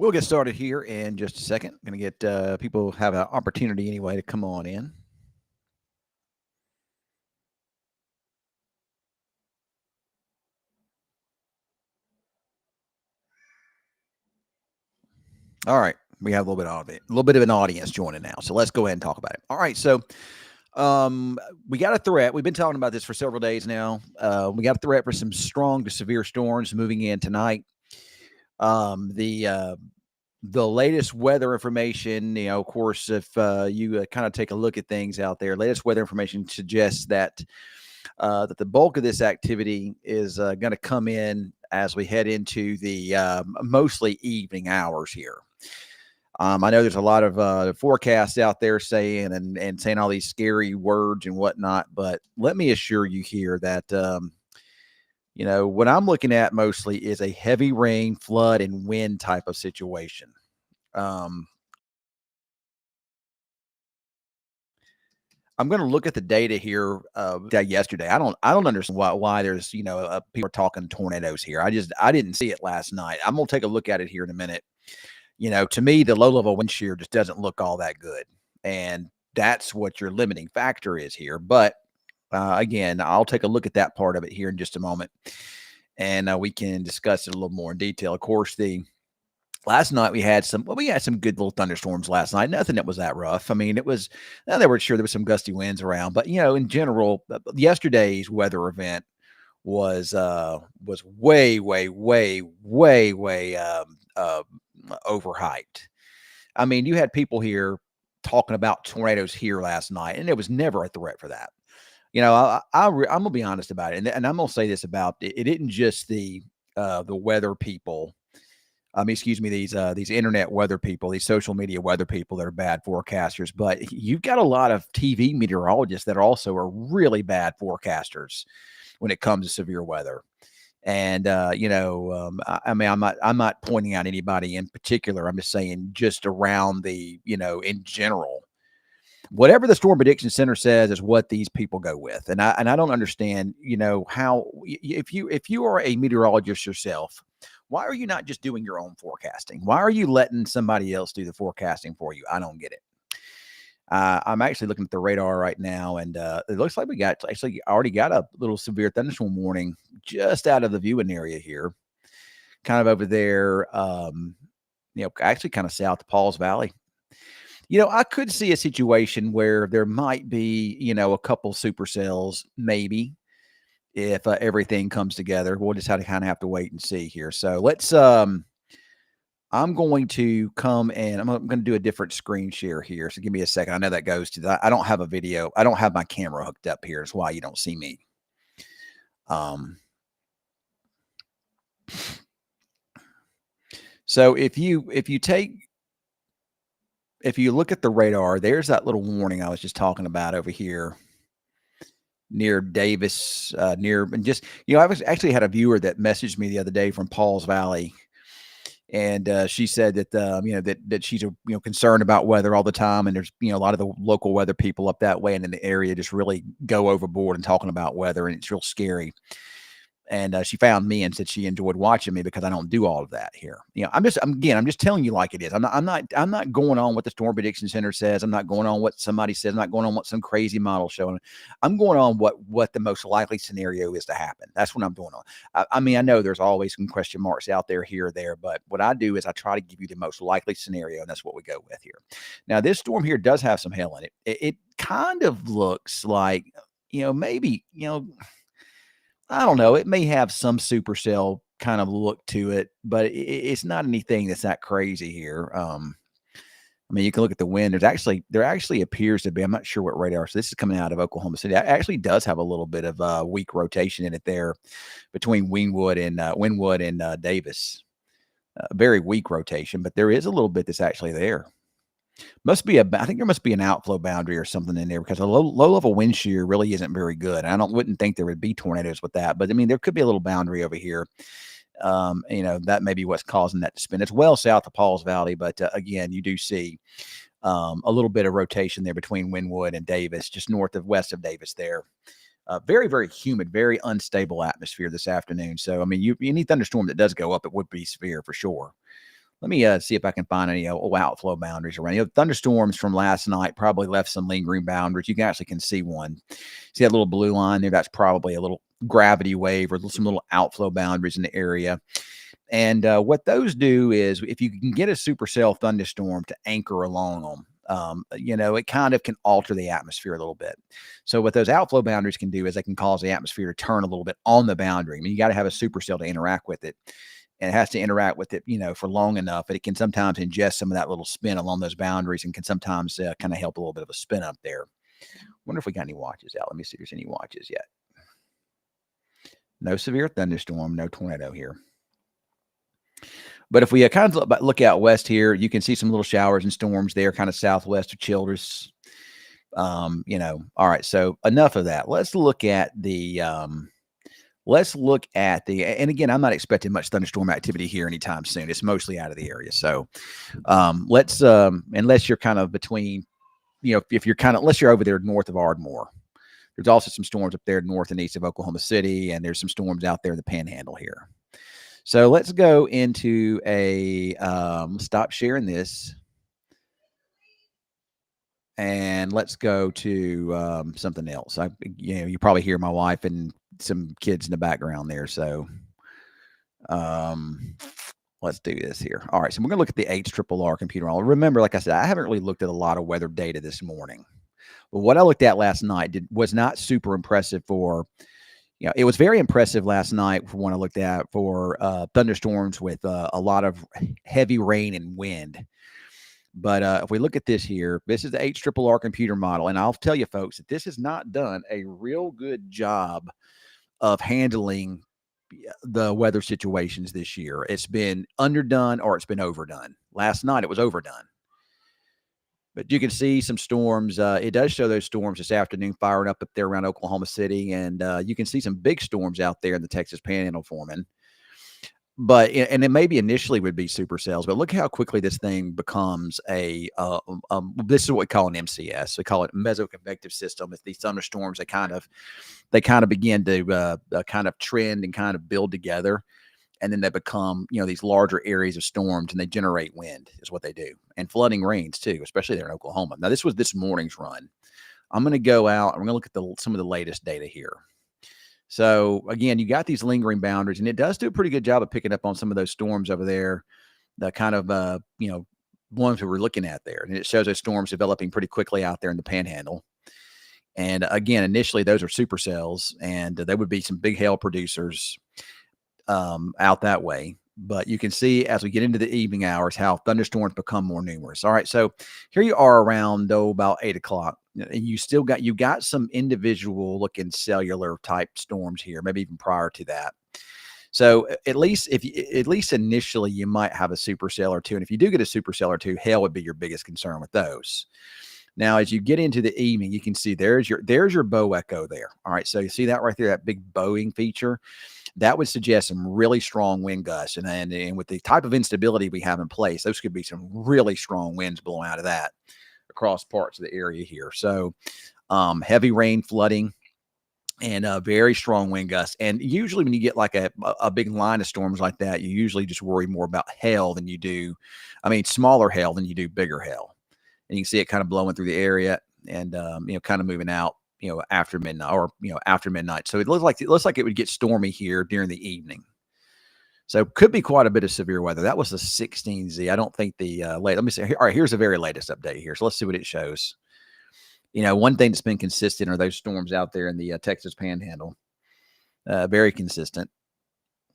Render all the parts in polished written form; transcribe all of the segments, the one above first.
We'll get started here in just a second. Going to get people have an opportunity anyway to come on in. All right, we have a little bit of it, a little bit of an audience joining now. So let's go ahead and talk about it. All right, so um, we got a threat. We've been talking about this for several days now. We got a threat for some strong to severe storms moving in tonight. Um, the uh, the latest weather information, of course, if you kind of take a look at things out there, latest weather information suggests that the bulk of this activity is going to come in as we head into the mostly evening hours here. I know there's a lot of forecasts out there saying and saying all these scary words and whatnot, but let me assure you here that what I'm looking at mostly is a heavy rain, flood, and wind type of situation. Um, I'm going to look at the data here. That yesterday, I don't understand why there's people are talking tornadoes here. I didn't see it last night. I'm going to take a look at it here in a minute. To me, the low level wind shear just doesn't look all that good, and that's what your limiting factor is here. But again, I'll take a look at that part of it here in just a moment, and we can discuss it a little more in detail. Of course, the last night we had some good little thunderstorms last night. Nothing that was that rough. I mean, it was they were sure there was some gusty winds around, but in general, yesterday's weather event was way, way, way, way, way overhyped. I mean, you had people here talking about tornadoes here last night, and there was never a threat for that. I'm gonna be honest about it, and I'm gonna say this about it. It isn't just the weather people, excuse me, these internet weather people, these social media weather people that are bad forecasters. But you've got a lot of TV meteorologists that are really bad forecasters when it comes to severe weather. And I mean, I'm not pointing out anybody in particular. I'm just saying just around in general. Whatever the Storm Prediction Center says is what these people go with, and I don't understand. How if you are a meteorologist yourself, why are you not just doing your own forecasting? Why are you letting somebody else do the forecasting for you? I don't get it. I'm actually looking at the radar right now, and it looks like we actually already got a little severe thunderstorm warning just out of the viewing area here, kind of over there. Actually, kind of south of Paul's Valley. I could see a situation where there might be, a couple supercells, maybe, if everything comes together. We'll just have to wait and see here. So I'm going to come and I'm going to do a different screen share here. So give me a second. I know that goes to that. I don't have a video. I don't have my camera hooked up here. That's why you don't see me. Um, so if you look at the radar, there's that little warning I was just talking about over here near Davis, and just, I was actually had a viewer that messaged me the other day from Paul's Valley. And she said that that she's concerned about weather all the time, and there's a lot of the local weather people up that way and in the area just really go overboard and talking about weather, and it's real scary. And she found me and said she enjoyed watching me because I don't do all of that here. I'm just telling you like it is. I'm not going on what the Storm Prediction Center says. I'm not going on what somebody says. I'm not going on what some crazy model showing. I'm going on what the most likely scenario is to happen. That's what I'm doing on. I mean, I know there's always some question marks out there here or there, but what I do is I try to give you the most likely scenario, and that's what we go with here. Now, this storm here does have some hail in it. It kind of looks like, maybe, I don't know. It may have some supercell kind of look to it, but it's not anything that's that crazy here. I mean, you can look at the wind. There actually appears to be. I'm not sure what radar. So this is coming out of Oklahoma City. It actually does have a little bit of weak rotation in it there between Wynwood and Davis. Very weak rotation, but there is a little bit that's actually there. I think there must be an outflow boundary or something in there because a low level wind shear really isn't very good. Wouldn't think there would be tornadoes with that, but I mean, there could be a little boundary over here. That may be what's causing that to spin. It's well south of Paul's Valley, but again, you do see a little bit of rotation there between Wynwood and Davis, just west of Davis there. Very, very humid, very unstable atmosphere this afternoon. So, I mean, any thunderstorm that does go up, it would be severe for sure. Let me see if I can find any outflow boundaries around. Thunderstorms from last night probably left some lingering boundaries. You can see one. See that little blue line there? That's probably a little gravity wave or some little outflow boundaries in the area. And what those do is, if you can get a supercell thunderstorm to anchor along them, it kind of can alter the atmosphere a little bit. So what those outflow boundaries can do is they can cause the atmosphere to turn a little bit on the boundary. I mean, you got to have a supercell to interact with it. And it has to interact with it, for long enough. But it can sometimes ingest some of that little spin along those boundaries and can sometimes kind of help a little bit of a spin up there. Wonder if we got any watches out. Let me see if there's any watches yet. No severe thunderstorm, no tornado here. But if we kind of look out west here, you can see some little showers and storms there, kind of southwest of Childress. All right. So enough of that. Let's look at the. And again, I'm not expecting much thunderstorm activity here anytime soon. It's mostly out of the area. So unless you're kind of between, unless you're over there north of Ardmore, there's also some storms up there north and east of Oklahoma City, and there's some storms out there in the Panhandle here. So let's go into stop sharing this. And let's go to something else. You probably hear my wife and some kids in the background there. So let's do this here. All right. So we're going to look at the HRRR computer model. Remember, like I said, I haven't really looked at a lot of weather data this morning. But what I looked at last night was not super impressive for, it was very impressive last night for when I looked at for thunderstorms with a lot of heavy rain and wind. But if we look at this here, this is the HRRR computer model. And I'll tell you, folks, that this has not done a real good job of handling the weather situations this year. It's been underdone or it's been overdone. Last night, it was overdone. But you can see some storms. It does show those storms this afternoon firing up there around Oklahoma City. And you can see some big storms out there in the Texas Panhandle forming. And it maybe initially would be supercells, but look how quickly this thing becomes this is what we call an MCS. We call it mesoconvective system. It's these thunderstorms that kind of begin to kind of trend and kind of build together. And then they become, these larger areas of storms, and they generate wind is what they do. And flooding rains too, especially there in Oklahoma. Now, this was this morning's run. I'm going to go out and we're going to look at some of the latest data here. So again, you got these lingering boundaries, and it does do a pretty good job of picking up on some of those storms over there, the kind of, ones we were looking at there. And it shows those storms developing pretty quickly out there in the Panhandle. And again, initially those are supercells, and they would be some big hail producers out that way. But you can see as we get into the evening hours how thunderstorms become more numerous. All right, so here you are around about 8 o'clock, and you got some individual looking cellular type storms here, maybe even prior to that. So at least initially you might have a supercell or two, and if you do get a supercell or two, hail would be your biggest concern with those. Now, as you get into the evening, you can see there's your bow echo there. All right, so you see that right there, that big bowing feature. That would suggest some really strong wind gusts. And with the type of instability we have in place, those could be some really strong winds blowing out of that across parts of the area here. So heavy rain, flooding, and very strong wind gusts. And usually when you get like a big line of storms like that, you usually just worry more about hail than you do, smaller hail than you do bigger hail. And you can see it kind of blowing through the area and, kind of moving out, after midnight. So it looks like it would get stormy here during the evening. So could be quite a bit of severe weather. That was the 16Z. I don't think let me see. All right, here's the very latest update here. So let's see what it shows. One thing that's been consistent are those storms out there in the Texas Panhandle. Very consistent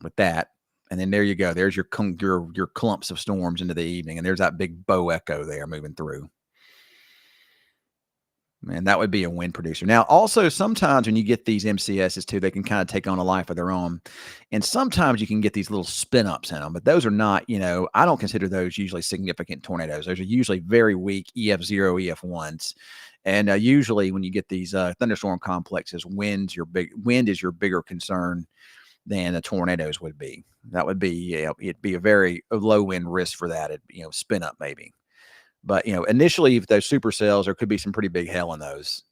with that. And then there you go. There's your clumps of storms into the evening. And there's that big bow echo there moving through. And that would be a wind producer. Now, also, sometimes when you get these MCSs too, they can kind of take on a life of their own. And sometimes you can get these little spin-ups in them. But those are not, I don't consider those usually significant tornadoes. Those are usually very weak EF0, EF1s. And usually when you get these thunderstorm complexes, wind is your bigger concern than the tornadoes would be. That would be, it'd be a very low wind risk for that. It'd, spin up maybe. But, initially, if those supercells, there could be some pretty big hail in those.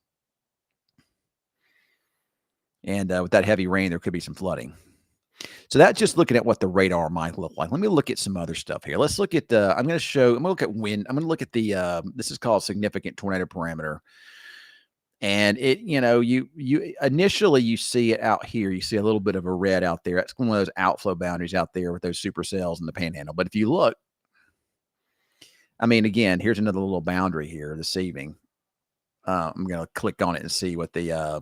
And with that heavy rain, there could be some flooding. So that's just looking at what the radar might look like. Let me look at some other stuff here. Let's look at the. I'm going to look at wind. I'm going to look at the. This is called significant tornado parameter, and it. You initially you see it out here. You see a little bit of a red out there. That's one of those outflow boundaries out there with those supercells in the panhandle. But if you look, I mean, again, here's another little boundary here this evening. I'm going to click on it and see what the.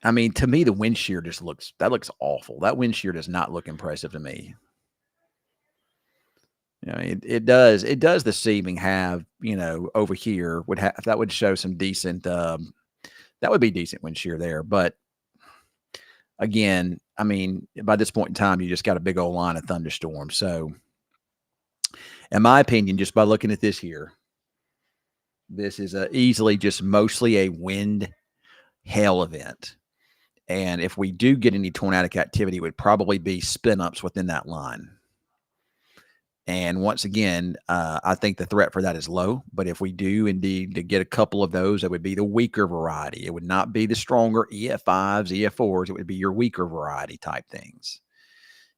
I mean, to me, the wind shear just looks awful. That wind shear does not look impressive to me. It does this evening have, over here that would show some decent, that would be decent wind shear there. But again, I mean, by this point in time, you just got a big old line of thunderstorms. So in my opinion, just by looking at this here, this is easily just mostly a wind hail event. And if we do get any tornadic activity, it would probably be spin-ups within that line. And once again, I think the threat for that is low. But if we do indeed to get a couple of those, it would be the weaker variety. It would not be the stronger EF5s, EF4s. It would be your weaker variety type things.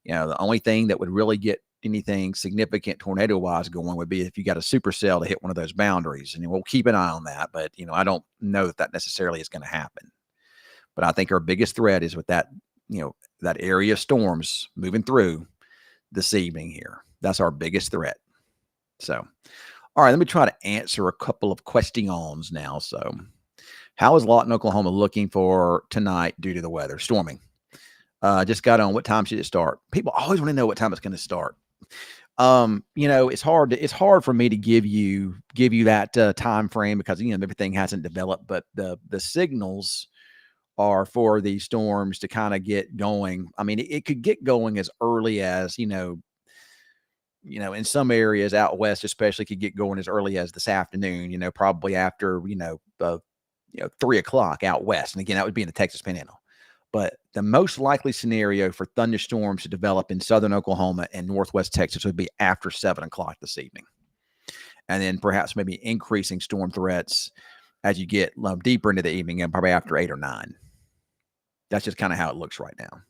The only thing that would really get anything significant tornado-wise going would be if you got a supercell to hit one of those boundaries. And we'll keep an eye on that. But, I don't know that necessarily is going to happen. But I think our biggest threat is with that, that area of storms moving through this evening here. That's our biggest threat. So, all right, let me try to answer a couple of questions now. So, how is Lawton, Oklahoma looking for tonight due to the weather? Storming. Just got on. What time should it start? People always want to know what time it's going to start. It's hard for me to give you that time frame because everything hasn't developed, but the signals are for these storms to kind of get going. I mean, it could get going as early as, in some areas out west, especially could get going as early as this afternoon, probably after, 3:00 out west. And again, that would be in the Texas Panhandle. But the most likely scenario for thunderstorms to develop in southern Oklahoma and northwest Texas would be after 7:00 this evening. And then perhaps maybe increasing storm threats as you get deeper into the evening and probably after 8 or 9. That's just kind of how it looks right now.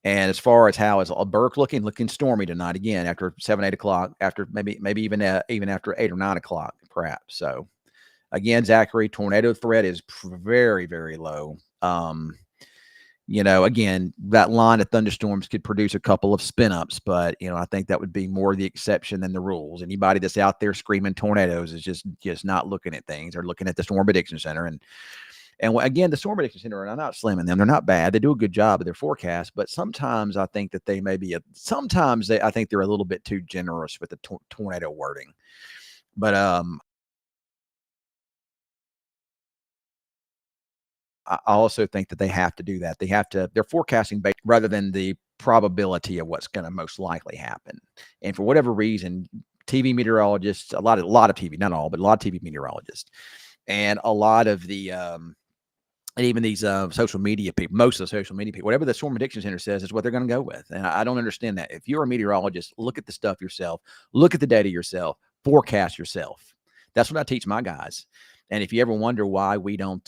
And as far as how is Burke looking stormy tonight again after 7, 8 o'clock, after maybe even after 8 or 9 o'clock, perhaps. So again, Zachary, tornado threat is very, very low. Again, that line of thunderstorms could produce a couple of spin-ups, but I think that would be more the exception than the rules. Anybody that's out there screaming tornadoes is just not looking at things. They're looking at the Storm Prediction Center and again, the Storm Prediction Center, and I'm not slamming them. They're not bad. They do a good job of their forecast, but sometimes I think that they may be I think they're a little bit too generous with the tornado wording. But I also think that they have to do that. They're forecasting based rather than the probability of what's going to most likely happen. And for whatever reason, TV meteorologists, a lot of TV, not all, but a lot of TV meteorologists, and a lot of the and even these social media people, most of the social media people, whatever the Storm Prediction Center says is what they're going to go with. And I don't understand that. If you're a meteorologist, look at the stuff yourself, look at the data yourself, forecast yourself. That's what I teach my guys. And if you ever wonder why we don't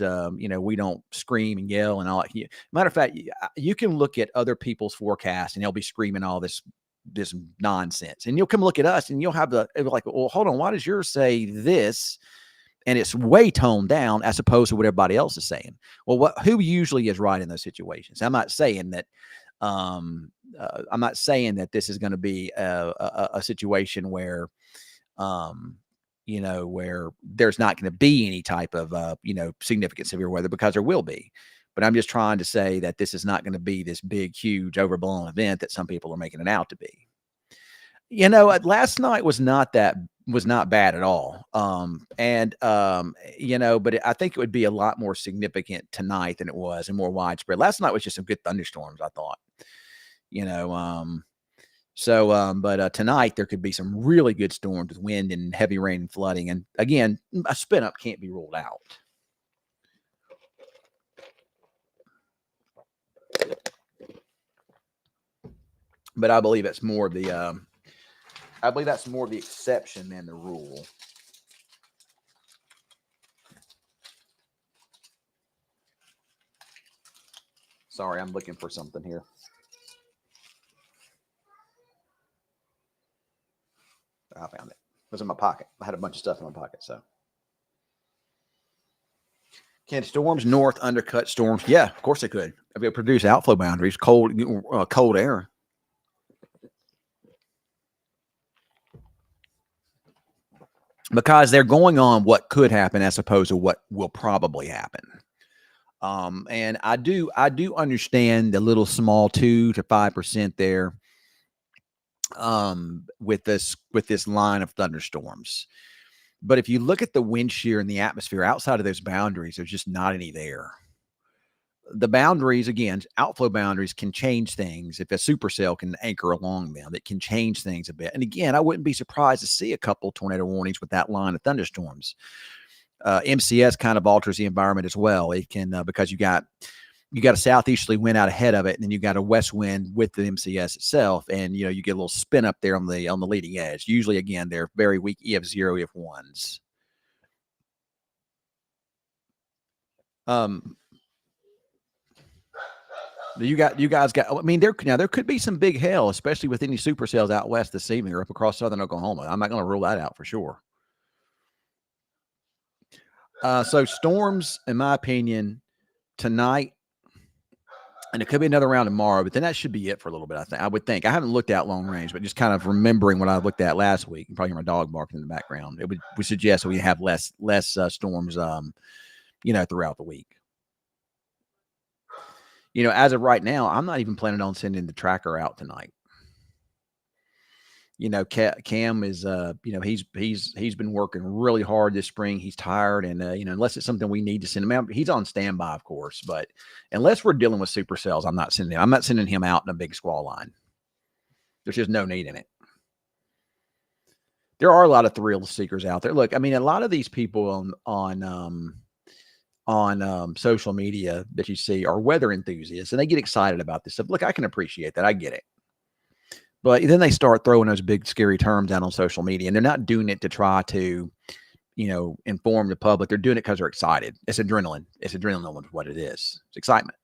scream and yell and all that, matter of fact, you can look at other people's forecasts and they'll be screaming all this nonsense. And you'll come look at us and you'll have like, well, hold on, why does yours say this? And it's way toned down as opposed to what everybody else is saying. Well, who usually is right in those situations? I'm not saying that. I'm not saying that this is going to be a situation where, where there's not going to be any type of, significant severe weather, because there will be. But I'm just trying to say that this is not going to be this big, huge, overblown event that some people are making it out to be. Last night was not bad at all. But I think it would be a lot more significant tonight than it was and more widespread. Last night was just some good thunderstorms, I thought, but tonight there could be some really good storms with wind and heavy rain and flooding. And again, a spin up can't be ruled out. But I believe that's more of the exception than the rule. Sorry, I'm looking for something here. I found it. It was in my pocket. I had a bunch of stuff in my pocket. So, can storms north undercut storms? Yeah, of course they could. If they produce outflow boundaries, cold air. Because they're going on what could happen as opposed to what will probably happen. And I do understand the little small 2 to 5% there with this line of thunderstorms. But if you look at the wind shear in the atmosphere outside of those boundaries, there's just not any there. The boundaries, again, outflow boundaries can change things. If a supercell can anchor along them, it can change things a bit. And again, I wouldn't be surprised to see a couple tornado warnings with that line of thunderstorms. MCS kind of alters the environment as well. It can because you got a southeasterly wind out ahead of it, and then you got a west wind with the MCS itself, and you get a little spin up there on the leading edge. Usually, again, they're very weak EF0, EF1s. You guys got. I mean, there could be some big hail, especially with any supercells out west this evening or up across southern Oklahoma. I'm not going to rule that out for sure. So storms, in my opinion, tonight, and it could be another round tomorrow, but then that should be it for a little bit. I would think. I haven't looked at long range, but just kind of remembering what I looked at last week. You probably hear my dog barking in the background. It would suggest we have less storms, throughout the week. As of right now, I'm not even planning on sending the tracker out tonight. Cam is, he's been working really hard this spring. He's tired, and unless it's something we need to send him out, he's on standby, of course. But unless we're dealing with supercells, I'm not sending him out in a big squall line. There's just no need in it. There are a lot of thrill seekers out there. Look, I mean, a lot of these people on social media that you see are weather enthusiasts, and they get excited about this stuff. Look, I can appreciate that. I get it. But then they start throwing those big, scary terms out on social media, and they're not doing it to try to, inform the public. They're doing it because they're excited. It's adrenaline. It's adrenaline is what it is. It's excitement.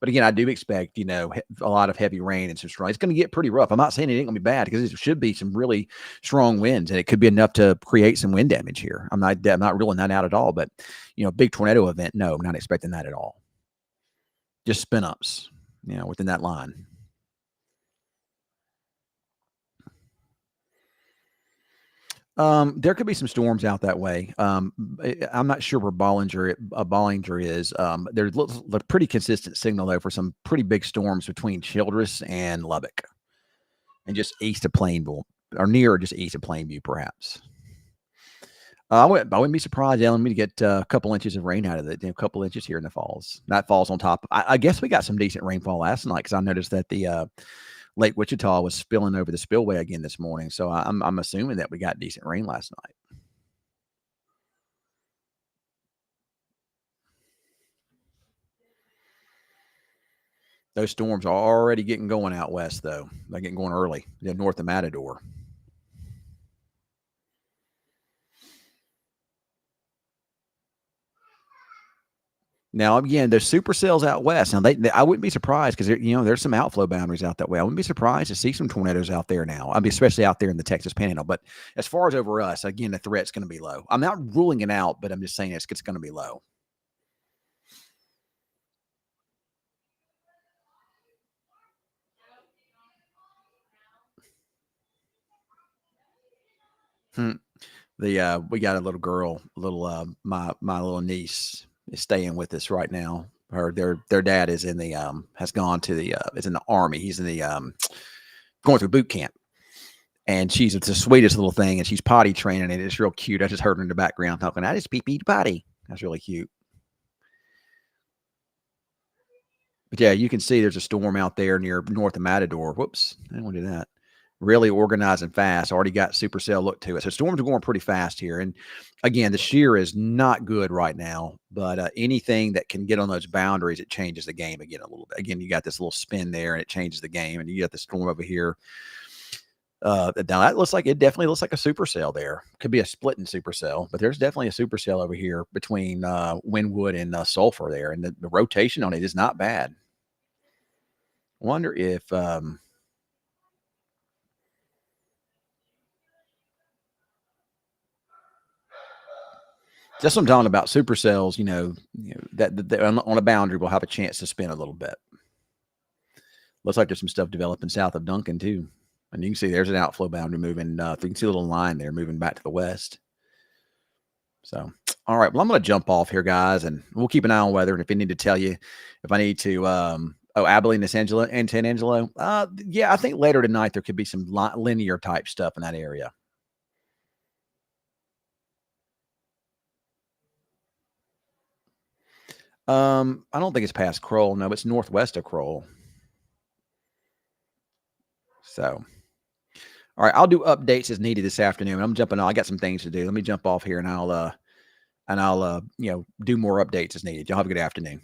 But again, I do expect, a lot of heavy rain and some strong. It's going to get pretty rough. I'm not saying it ain't going to be bad because it should be some really strong winds, and it could be enough to create some wind damage here. I'm not ruling that out at all. But, big tornado event, no, I'm not expecting that at all. Just spin ups, within that line. There could be some storms out that way. I'm not sure where Bollinger is. There's a pretty consistent signal though for some pretty big storms between Childress and Lubbock, and just east of Plainville, or near or just east of Plainview, perhaps. I wouldn't be surprised, Ellen, to get a couple inches of rain out of it. A couple inches here in the falls. That falls on top. I guess we got some decent rainfall last night because I noticed that the Lake Wichita was spilling over the spillway again this morning. So I'm assuming that we got decent rain last night. Those storms are already getting going out west, though. They're getting going early. They're north of Matador. Now, again, there's supercells out west. Now, I wouldn't be surprised because there's some outflow boundaries out that way. I wouldn't be surprised to see some tornadoes out there now. I mean, especially out there in the Texas Panhandle. But as far as over us, again, the threat's going to be low. I'm not ruling it out, but I'm just saying it's going to be low. We got a little girl, my little niece is staying with us right now. Their dad is in the has gone to the is in the Army. He's in the going through boot camp, and she's the sweetest little thing, and she's potty training, and it's real cute. I just heard her in the background talking. I just pee potty. That's really cute. But yeah, you can see there's a storm out there near north of Matador. Whoops, I didn't want to do that. Really organizing fast. Already got supercell look to it. So storms are going pretty fast here. And again, the shear is not good right now, but anything that can get on those boundaries, it changes the game again a little bit. Again, you got this little spin there and it changes the game. And you got the storm over here. Now that definitely looks like a supercell there. Could be a splitting supercell, but there's definitely a supercell over here between Wynwood and Sulphur there. And the rotation on it is not bad. Wonder if just what I'm talking about. Supercells, that on a boundary will have a chance to spin a little bit. Looks like there's some stuff developing south of Duncan too, and you can see there's an outflow boundary moving. You can see a little line there moving back to the west. So, all right. Well, I'm going to jump off here, guys, and we'll keep an eye on weather. And if I need to tell you, if I need to, Abilene and San Angelo. Yeah, I think later tonight there could be some linear type stuff in that area. I don't think it's past Kroll. No, it's northwest of Kroll. So, all right, I'll do updates as needed this afternoon. I'm jumping on. I got some things to do. Let me jump off here, and I'll do more updates as needed. Y'all have a good afternoon.